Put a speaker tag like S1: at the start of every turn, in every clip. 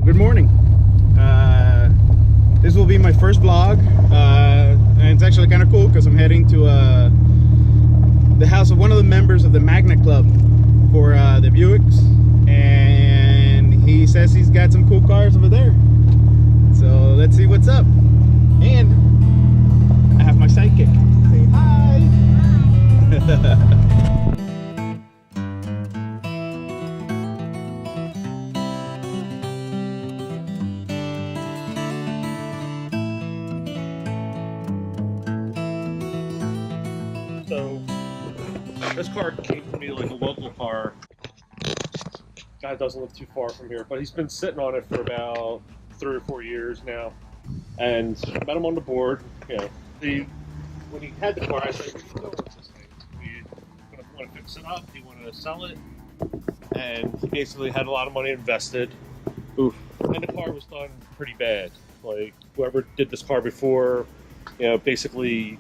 S1: Good morning. This will be my first vlog, and it's actually kind of cool because I'm heading to the house of one of the members of the Magna Club for the Buicks, and he says he's got some cool cars over there. So let's see what's up. And I have my sidekick. Say hi.
S2: So this car came to me like a local car. Guy doesn't live too far from here, but he's been sitting on it for about 3 or 4 years now. And met him on the board. You know, when he had the car, I said, "What are you doing with this thing? Do you want to fix it up? Do you want to sell it?" And he basically had a lot of money invested.
S1: Oof.
S2: And the car was done pretty bad. Like whoever did this car before, you know, basically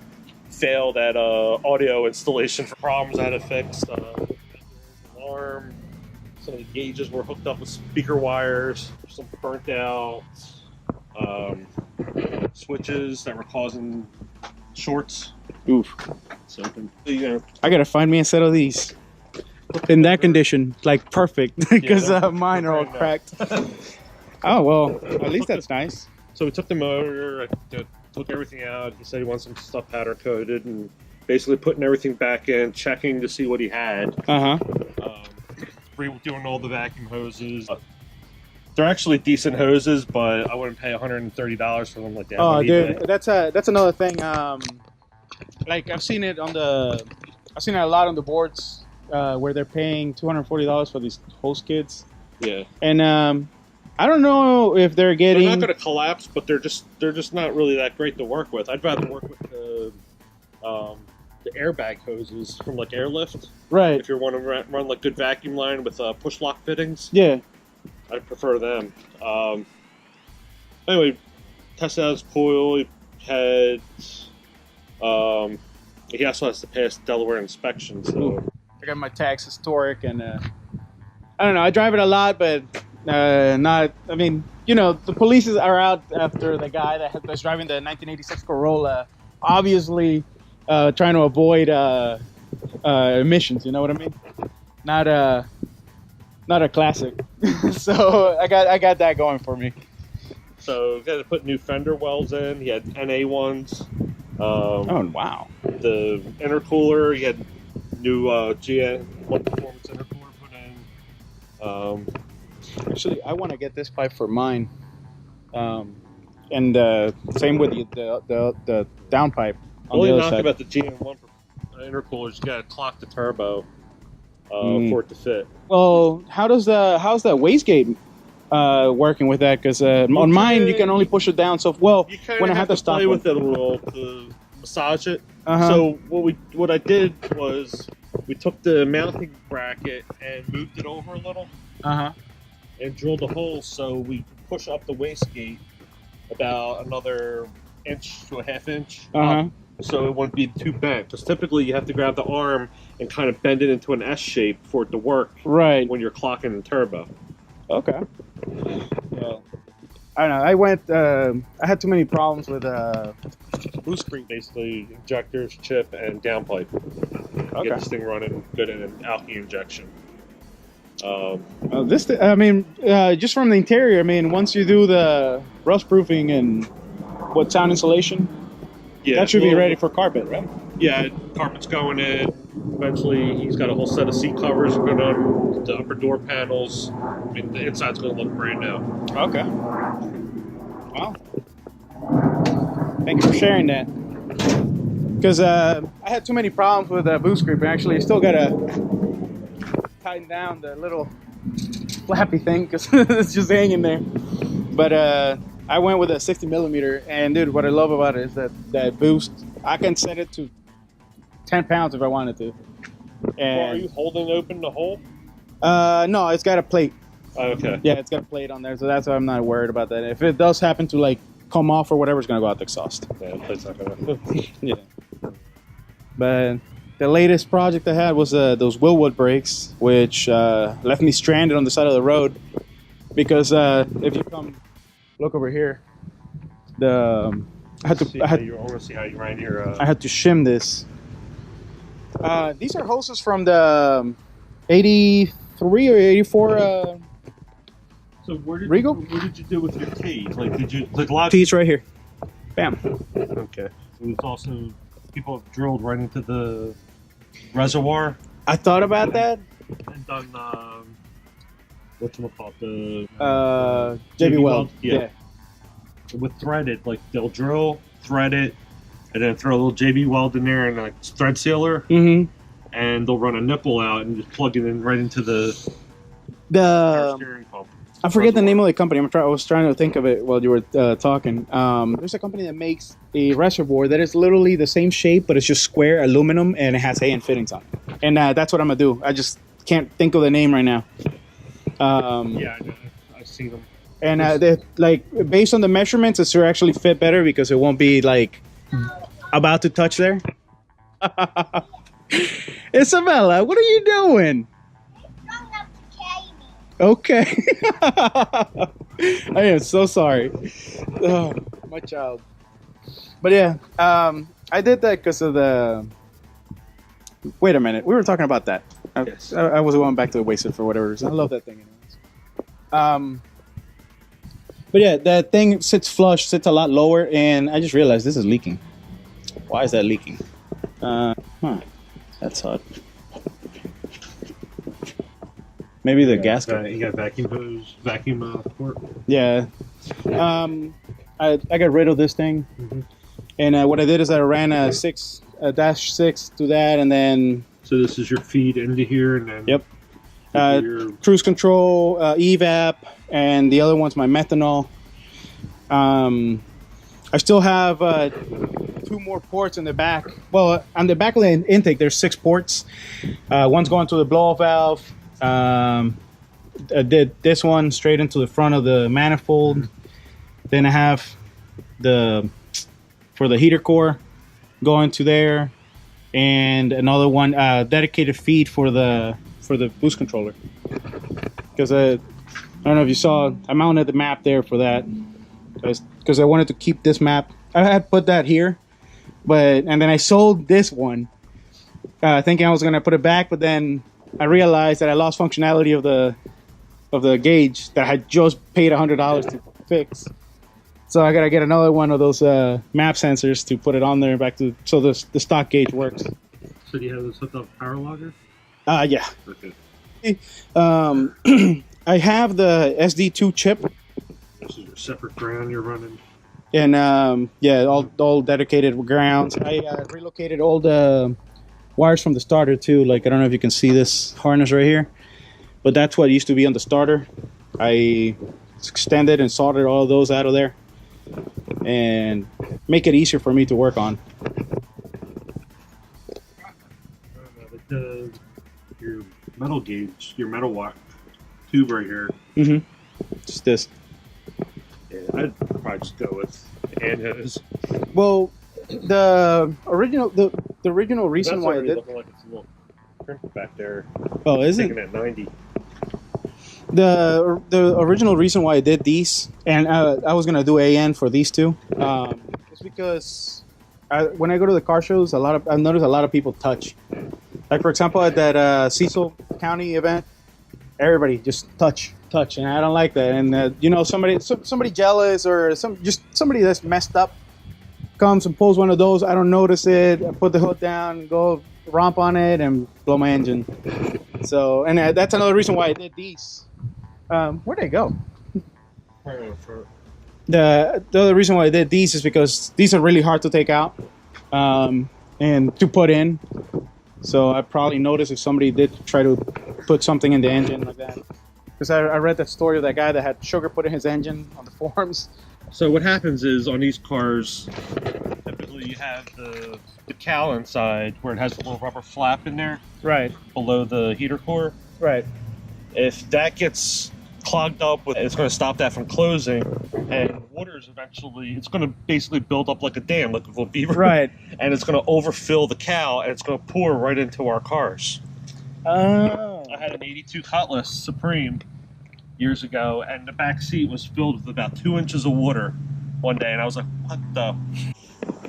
S2: failed at audio installation for problems I had to fix. Alarm, some of the gauges were hooked up with speaker wires, some burnt out switches that were causing shorts.
S1: Oof.
S2: So, you know,
S1: I gotta find me a set of these in that condition, like perfect, because mine are all cracked. Oh well, at least that's nice.
S2: So we took the motor, took everything out. He said he wants some stuff powder coated, and basically putting everything back in, checking to see what he had. Redoing all the vacuum hoses. They're actually decent hoses, but I wouldn't pay $130 for them like that.
S1: Oh, dude, that's another thing. Like I've seen it a lot on the boards where they're paying $240 for these hose kits.
S2: Yeah.
S1: And I don't know if they're getting.
S2: They're not going to collapse, but they're just not really that great to work with. I'd rather work with the airbag hoses from like Airlift.
S1: Right.
S2: If you want to run like good vacuum line with push lock fittings.
S1: Yeah.
S2: I prefer them. Anyway, tested out his coil. He had. He also has to pass Delaware inspection. So
S1: I got my tax historic, and I don't know. I drive it a lot, but not. I mean, you know, the police are out after the guy that's driving the 1986 Corolla, obviously trying to avoid emissions. You know what I mean? Not a classic. So I got that going for me.
S2: So we got to put new fender wells in. He had NA ones.
S1: Oh wow!
S2: The intercooler, he had new GN One Performance intercooler put in.
S1: Actually, I want to get this pipe for mine. And same with the down pipe. On
S2: Only
S1: the other
S2: knock
S1: side.
S2: about the GN1 intercoolers, you got to clock the turbo for it to fit.
S1: Well, how's that wastegate working with that? Because on mine you can only push it down. So
S2: You
S1: when I
S2: have
S1: had to stop
S2: play with it a little to massage it. So what I did was we took the mounting bracket and moved it over a little. And drilled a hole so we could push up the wastegate about another 1 to 1/2 inch up, so it wouldn't be too bent. Because typically you have to grab the arm and kind of bend it into an S shape for it to work.
S1: Right.
S2: When you're clocking the turbo.
S1: Okay. Yeah. I don't know. I had too many problems with boost creep.
S2: Basically, injectors, chip, and downpipe.
S1: Okay.
S2: Get this thing running good in an alky injection.
S1: Just from the interior, I mean, once you do the rust proofing and sound insulation, that should be ready for carpet, right?
S2: Yeah, carpet's going in. Eventually, he's got a whole set of seat covers going on, the upper door panels. I mean, the inside's going to look brand new.
S1: Okay. Wow. Thank you for sharing that. Because I had too many problems with boost creep. Actually, I still got to tighten down the little flappy thing because it's just hanging there. But I went with a 60 millimeter, and dude, what I love about it is that boost. I can set it to 10 pounds if I wanted to. And
S2: Are you holding open the hole?
S1: no, it's got a plate.
S2: Okay.
S1: Yeah, it's got a plate on there, so that's why I'm not worried about that. If it does happen to like come off or whatever, it's gonna go out the exhaust.
S2: Yeah, the plate's not gonna.
S1: Yeah. But the latest project I had was those Willwood brakes, which left me stranded on the side of the road. because if you come look over here, I want
S2: to see how you ran your.
S1: I had to shim this. These are hoses from the 83 or 84.
S2: So where did
S1: Regal?
S2: what did you do with your teeth? Like, did you like a lot of
S1: Teeth right here. Bam.
S2: Okay. So it's also people have drilled right into the reservoir
S1: I thought about that.
S2: and done whatchamacallit, the
S1: JB Weld.
S2: Yeah. With threaded, like they'll drill, thread it, and then throw a little JB Weld in there and a thread sealer,
S1: Mm-hmm.
S2: and they'll run a nipple out and just plug it in right into the steering pump.
S1: I forget the name of the company. I was trying to think of it while you were talking. There's a company that makes a reservoir that is literally the same shape, but it's just square aluminum and it has AN fittings on it. And that's what I'm gonna do. I just can't think of the name right now.
S2: Yeah, I've seen them.
S1: And like based on the measurements, it should actually fit better because it won't be like about to touch there. Isabella, what are you doing? Okay. I am so sorry. Oh, my child. But yeah, I did that because of the. Wait a minute, we were talking about that.
S2: Yes.
S1: I was going back to the wasted for whatever reason. I love that thing, anyways. But yeah, that thing sits flush, sits a lot lower, and I just realized this is leaking. Why is that leaking? That's odd. Maybe the gasket.
S2: You got vacuum hose, vacuum port.
S1: Yeah. I got rid of this thing, and what I did is I ran a dash 6 to that, and then.
S2: So this is your feed into here, and then.
S1: Yep. Cruise control, evap, and the other one's my methanol. I still have 2 more ports in the back. Well, on the back of the intake, there's 6 ports. One's going to the blow-off valve. I did this one straight into the front of the manifold. Then I have for the heater core going to there, and another one dedicated feed for the boost controller. Because I don't know if you saw, I mounted the map there for that. Because I wanted to keep this map. I had put that here, and then I sold this one, thinking I was gonna put it back, but then I realized that I lost functionality of the gauge that I had just paid $100 to fix. So I gotta get another one of those map sensors to put it on there back to so the stock gauge works.
S2: So do you have this hooked up power logger?
S1: Yeah.
S2: Okay.
S1: I have the SD2 chip.
S2: This is your separate ground you're running.
S1: And yeah, all dedicated grounds. I relocated all the wires from the starter too. Like, I don't know if you can see this harness right here, but that's what used to be on the starter. I extended and soldered all of those out of there and make it easier for me to work on.
S2: Your metal gauge, your metal wire tube right here.
S1: Just this.
S2: Yeah, I'd probably just go with hand hose.
S1: Well, the original reason
S2: That's
S1: why I
S2: already
S1: did.
S2: looking like it's a little crimped back there.
S1: Oh, is
S2: Taking
S1: it?
S2: at 90.
S1: The original reason why I did these, and I was gonna do AN for these two, is because when I go to the car shows, I've noticed a lot of people touch. Like, for example, at that Cecil County event, everybody just touch, and I don't like that. And you know, somebody jealous or somebody that's messed up comes and pulls one of those. I don't notice it. I put the hood down, go romp on it, and blow my engine. So, and that's another reason why I did these. Where'd they go? The other reason why I did these is because these are really hard to take out and to put in. So I probably noticed if somebody did try to put something in the engine like that. Because I read that story of that guy that had sugar put in his engine on the forums.
S2: So what happens is on these cars, typically you have the cowl inside where it has a little rubber flap in there.
S1: Right.
S2: Below the heater core.
S1: Right.
S2: If that gets clogged up, it's going to stop that from closing, and water's eventually, it's going to basically build up like a dam, like a beaver.
S1: Right.
S2: And it's going to overfill the cowl, and it's going to pour right into our cars.
S1: Oh.
S2: I had an 82 Cutlass Supreme. years ago, and the back seat was filled with about 2 inches of water one day, and I was like, what the?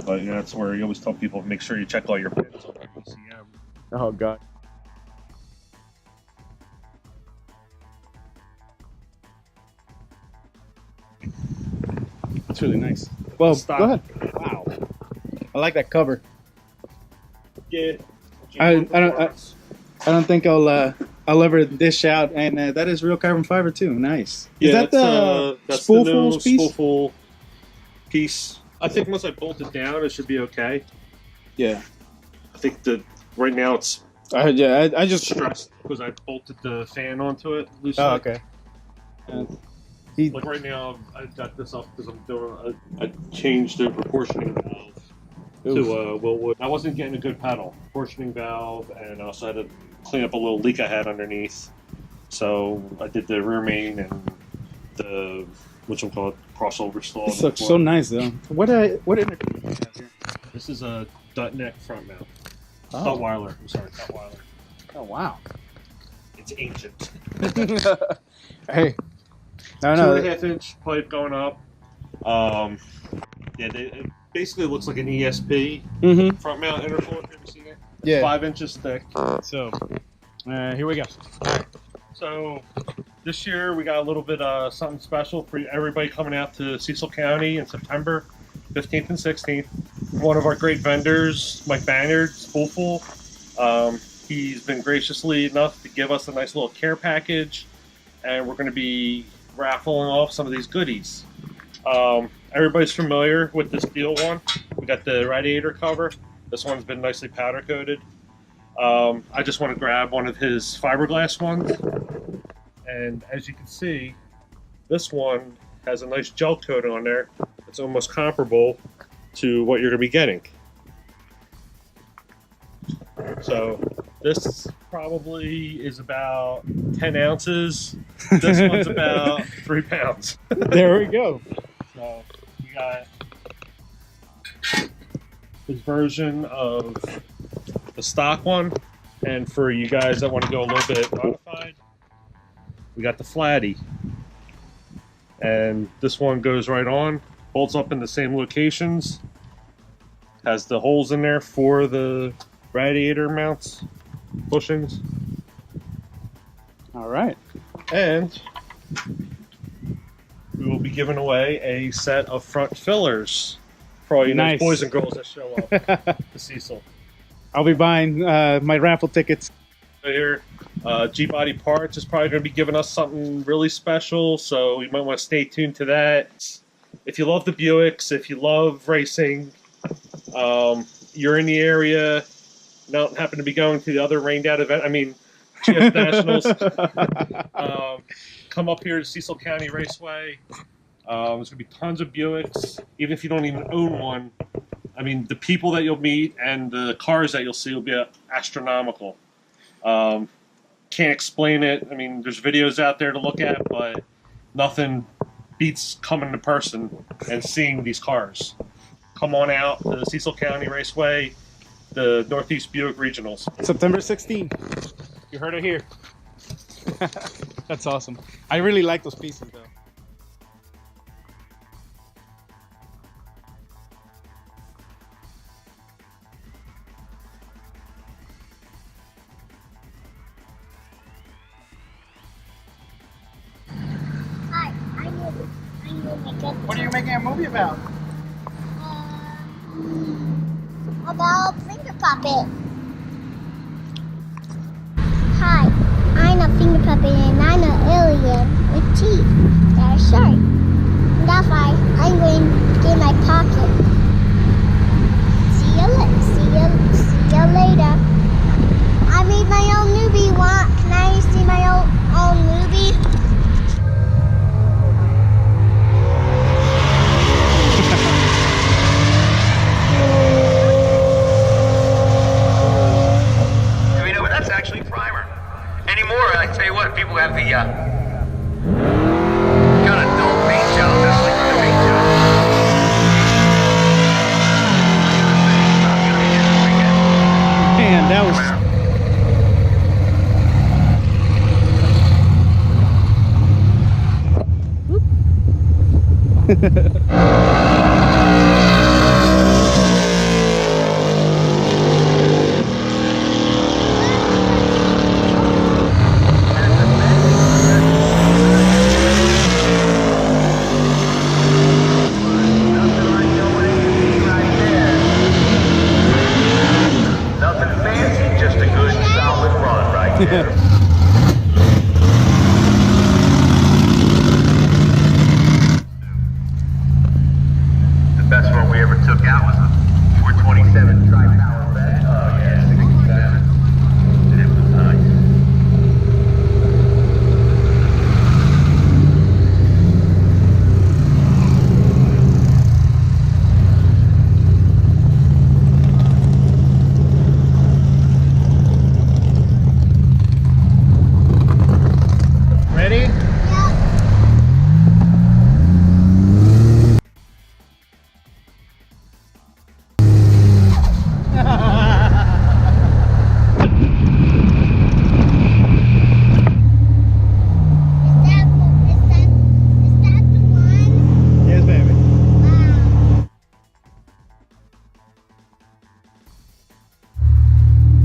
S2: But you know, that's where you always tell people, make sure you check all your pins on your ECM.
S1: Oh God. That's really nice. Well,
S2: Stop.
S1: go ahead. Wow. I like that cover.
S2: Yeah.
S1: I don't think I'll ever dish out, and that is real carbon fiber too. Nice. Is that
S2: that's
S1: spool
S2: the new
S1: full piece?
S2: spoolful piece. I think once I bolt it down, it should be okay.
S1: Yeah.
S2: I think that right now it's
S1: I just
S2: stressed because I bolted the fan onto it loosely.
S1: Oh, okay.
S2: Like right now, I got this up because I'm doing. I changed the proportioning valve to Willwood. I wasn't getting a good pedal proportioning valve, and I also had to clean up a little leak I had underneath. So I did the rear main and the whatchamacallit crossover stall.
S1: This looks so nice though. What intercom do you have here?
S2: This is a Dut neck front mount.
S1: Oh.
S2: Tutwiler. I'm sorry, Tutwiler.
S1: Oh wow.
S2: It's ancient.
S1: Hey. I know.
S2: 2.5 inch pipe going up. Yeah, it basically looks like an ESP front mount intercooler. Have you seen it?
S1: Yeah.
S2: 5 inches thick.
S1: So, here we go.
S2: All right. So this year we got a little bit something special for everybody coming out to Cecil County in September 15th and 16th. One of our great vendors, Mike Bannard, Spoolful. He's been graciously enough to give us a nice little care package, and we're going to be raffling off some of these goodies. Everybody's familiar with this steel one. We got the radiator cover. This one's been nicely powder coated. I just want to grab one of his fiberglass ones. And as you can see, this one has a nice gel coat on there. It's almost comparable to what you're going to be getting. So this probably is about 10 ounces. This one's about 3 pounds.
S1: There we go.
S2: So we got this version of the stock one, and for you guys that want to go a little bit modified, we got the flatty. And this one goes right on, bolts up in the same locations, has the holes in there for the radiator mounts, bushings.
S1: All right.
S2: And we will be giving away a set of front fillers for all you nice boys and girls that show up to Cecil.
S1: I'll be buying my raffle tickets.
S2: Here, G-Body Parts is probably going to be giving us something really special, so you might want to stay tuned to that. If you love the Buicks, if you love racing, you're in the area, don't happen to be going to the other rained out event, GS Nationals, come up here to Cecil County Raceway. There's going to be tons of Buicks, even if you don't even own one. The people that you'll meet and the cars that you'll see will be astronomical. Can't explain it. There's videos out there to look at, but nothing beats coming to person and seeing these cars. Come on out to the Cecil County Raceway, the Northeast Buick Regionals.
S1: September 16th. You heard it here. That's awesome. I really like those pieces, though.
S3: Hi, I'm
S1: What are you making a movie about?
S3: About finger puppet. Hi, I'm a finger puppet and I'm an alien with teeth that are sharp. And that's why I'm going to get my pocket. See you later. I made my own newbie. Can I see my own newbie?
S4: That's actually primer. Anymore, I tell you what, people have the got a dull paint job. That's like a paint job.
S1: Man, that was.
S4: Nothing fancy, just a good solid run right there. The best one we ever took out was a 427 tri-power vet. Oh yeah, 67. It was nice.
S1: Ready? Yes, baby.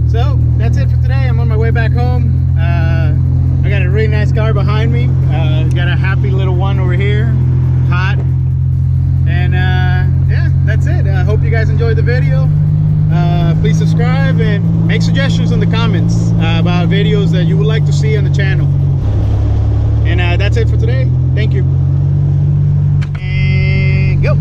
S1: So that's it for today. I'm on my way back home. I got a really nice car behind me. Got a happy little one over here, hot. And yeah, that's it. I hope you guys enjoyed the video. Please subscribe and make suggestions in the comments about videos that you would like to see on the channel. And that's it for today. Thank you. And go.